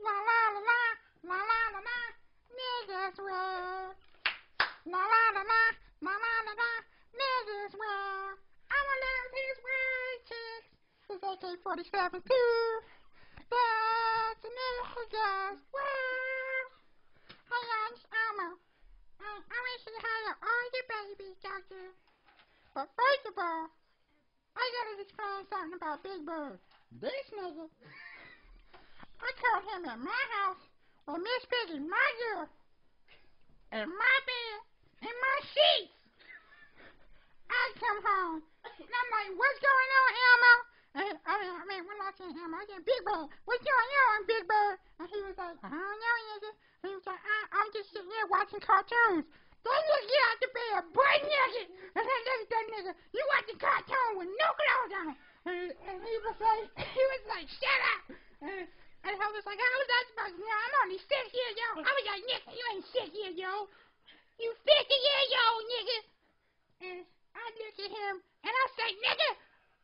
La la la la, la la la la, niggas will. La la la la, la la la la, niggas will. I'ma love his white chicks. His AK-47 too. That's a niggas will. Hey guys, it's Elmo. I wish you had all your babies out there. But first of all, I gotta explain something about Big Bird. This nigga, I caught him at my house with Miss Piggy, my girl, in my bed, in my sheets. I come home, and I'm like, what's going on, Elmo? And I mean, when I said Elmo, I said, Big Bird, what's going on, Big Bird? And he was like, I don't know, nigga. He was like, I'm just sitting here watching cartoons. That nigga get out the bed, butt naked. And then that nigga, you watching cartoons with no clothes on. And he was like, shut up. And I was like, how was that supposed to be? I'm only 6 years old. I was like, nigga, you ain't 6 years old. You 50 years old, nigga. And I look at him, and I say, nigga,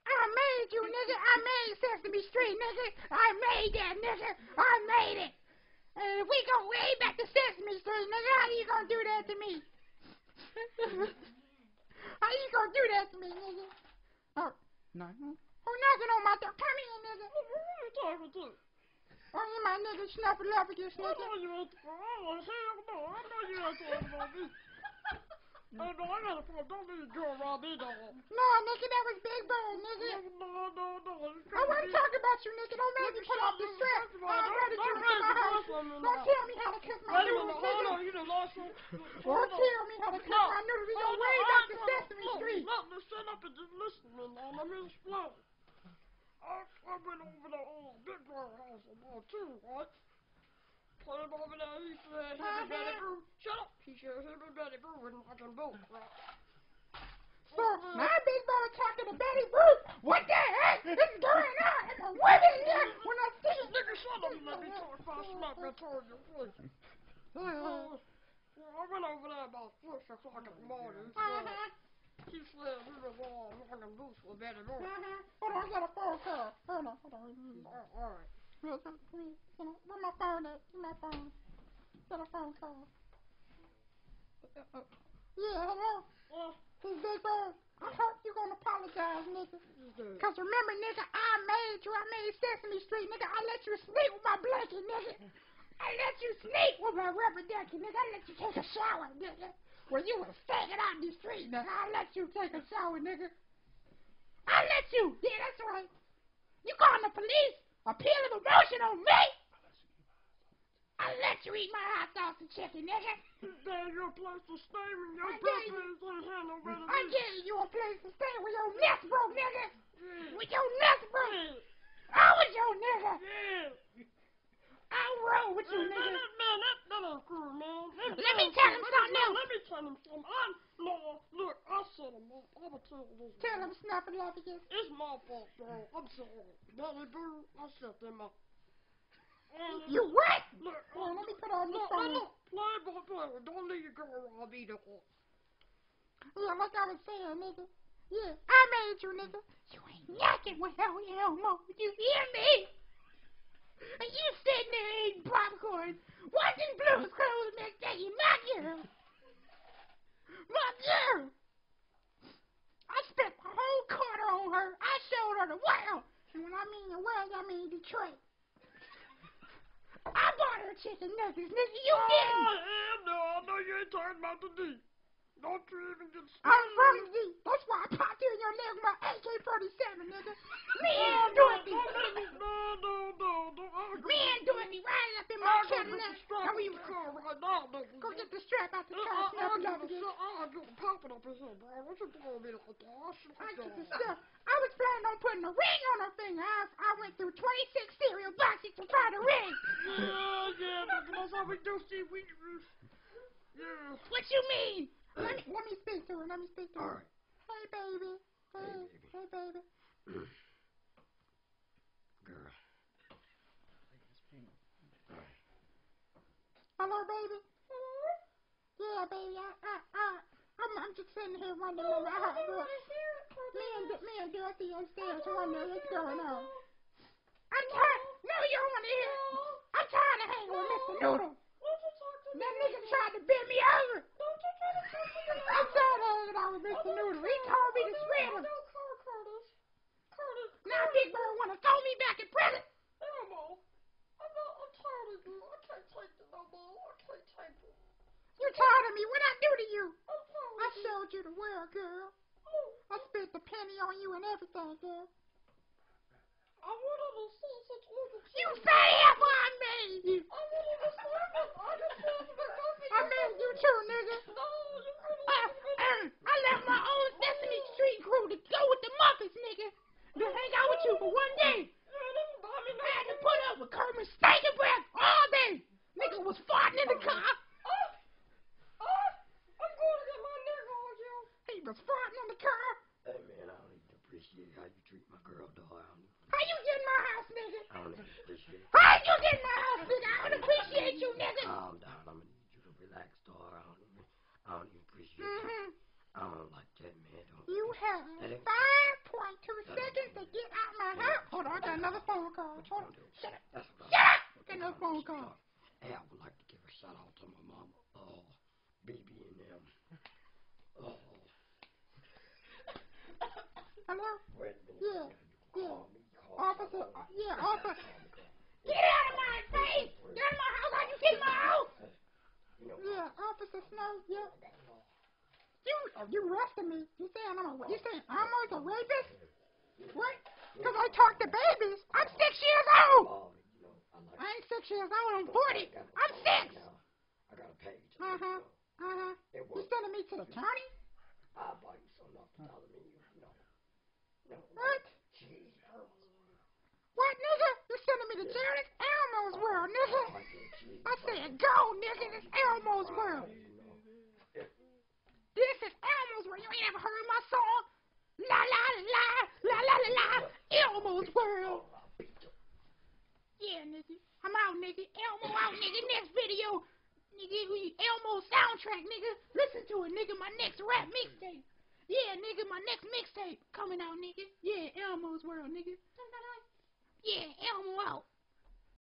I made you, nigga. I made Sesame Street, nigga. I made that, nigga. I made it. And if we go way back to Sesame Street, nigga, how you gonna do that to me? How you gonna do that to me, nigga? Oh, no. Who's knocking on my door? Come in, nigga. Who are you talking to? Oh, you my nigga Snuffleupagus, nigga. I know you ain't talking about me. I know I gotta fall. Don't let it go around me, dog. No, nigga, that was Big Bird, nigga. No. I wasn't talking about you, nigga. Don't make me pull off the strap. I'm ready to cook my house. Don't tell me how to cook my noodles, nigga. Hold on, you done lost some. Don't tell me how to cook my noodles. We go way back to Sesame Street. Look, sit up and just listen, man. Let me explain. I went over to Big Bird house too, right? Put him over there, he said him and Betty Boo. Shut up! He said him and Betty Boo and I can both, right? So, my Big Bird talking to Betty Boo. What the heck is going on? It's a woman here when I see you. Nigga, shut up and let me talk if I slap that towards your face. I went over there about 6 o'clock in the morning. He said he was all long and loose with Betty Boo. Hold on, I got a phone call. Hold on. Alright. Where my phone at? Where my phone? Got a phone call. Yeah, hello? This Big Bird. I hope you're gonna apologize, nigga. Cause remember, nigga, I made Sesame Street, nigga. I let you sleep with my blanket, nigga. I let you sleep with my rubber ducky, nigga. I let you take a shower, nigga. When you was stinking out in the street, nigga. I let you take a shower, nigga. I let you. Yeah, that's right. You calling the police? Appeal of emotion on me? I let you eat my hot sauce and chicken, nigga. There's your place to stay when your birthdays ain't had no better. I gave you a place to stay with your nest broke, nigga. With your nest broke. I was your nigga. I roll with you, nigga. Man, that ain't cool, man. Let me tell him something else. Let me tell him something. Look, I set him up. I'm gonna tell him this. Tell him Snuffleupagus. It's my fault, bro. I'm sorry. Betty Boo, I set them up. You what? Look, let me put on this phone. Look, play. Don't let your girl rob either. Yeah, like I was saying, nigga. Yeah, I made you, nigga. You ain't nothing without Elmo. You hear me? And you sitting there eating popcorn, watching Blue's Clues next day. My girl. My girl. I spent my whole quarter on her. I showed her the world. And when I mean the world, I mean Detroit. I bought her chicken nuggets, nigga. You didn't. No, I know you ain't talking about the D. Don't you even get started. I'm from the D. That's why I popped you in your leg with my AK-47, nigga. Me and Dorothy. Me and Dorothy riding up in my Cadillac. I'll get the strap right now, nigga. Go get the strap out the car. I'll get the popping up in here, bro. What you doing me like that? I took the stuff. I was planning on putting a ring on her finger. I went through 26 cereal boxes to find a ring. Yeah, that's how we do, Steve. Yeah. What you mean? Let me speak to her. All right. Hey, baby. Hey, baby. Girl. Hello, baby. Hello? Yeah, baby. I'm just sitting here wondering what my heart doing. Me and Dorothy upstairs wondering what's going on. No, you don't want to hear. noodle. That nigga tried to bend me over. I'm tired of hanging out with Mr. Noodle. He told me to spread him. Now Big Bird wanna throw me back in prison. Elmo, I'm tired of you. I can't take it no more. I can't take it. You tired of me? What I do to you? I'm tired I of you. showed you the world, girl. I spent the penny on you and everything, girl. I wanted to see such little. You say it while I made you. I wanted to see it. I just wanted to go. I made you too, nigga. No, you couldn't. I left my own Sesame Street crew to go with the Muppets, nigga. To hang out with you for one day. I had to put up with Kermit's stinking breath all day. Nigga was farting in the car. I'm going to get my nigga on you. He was farting in the car. Hey man, I don't even appreciate how you treat my girl, dog. How you get in my house, nigga? I don't even appreciate it. How you get in my house, nigga? I don't appreciate you, nigga. Calm down. I'm gonna need you to relax, dog. I don't even appreciate you. I don't like that, man. You have 5.2 seconds to get out my house. Hold on, I got another phone call. Hold on. Shut up. Shut up. Got another phone call. Hey, I would like to give a shout out to my mama, BB and them. Hello? Wait a minute. Yeah. Call me. Officer. Yeah, officer. Get out of my face. Get out of my house. How you get in my house? Yeah, Officer Snow. Yeah. You arrested me. You saying I'm a rapist? What? Because I talk to babies. I'm 6 years old. I ain't 6 years old. I'm 40. I'm 6. I got a page. You sending me to the county? I'll buy you something off the dollar menu. No. What? Jeez, What, nigga? You sending me to jail? It's Elmo's world, nigga. I said go, nigga. It's Elmo's world. This is Elmo's world. You ain't ever heard my song? La la la la la la la. Elmo's world. Yeah, nigga. I'm out, nigga. Elmo out, nigga. Next video, nigga. Elmo soundtrack, nigga. Listen to it, nigga. My next rap mixtape. Yeah, nigga. My next mixtape coming out, nigga. Yeah, Elmo's world, nigga. Yeah, Elmo out.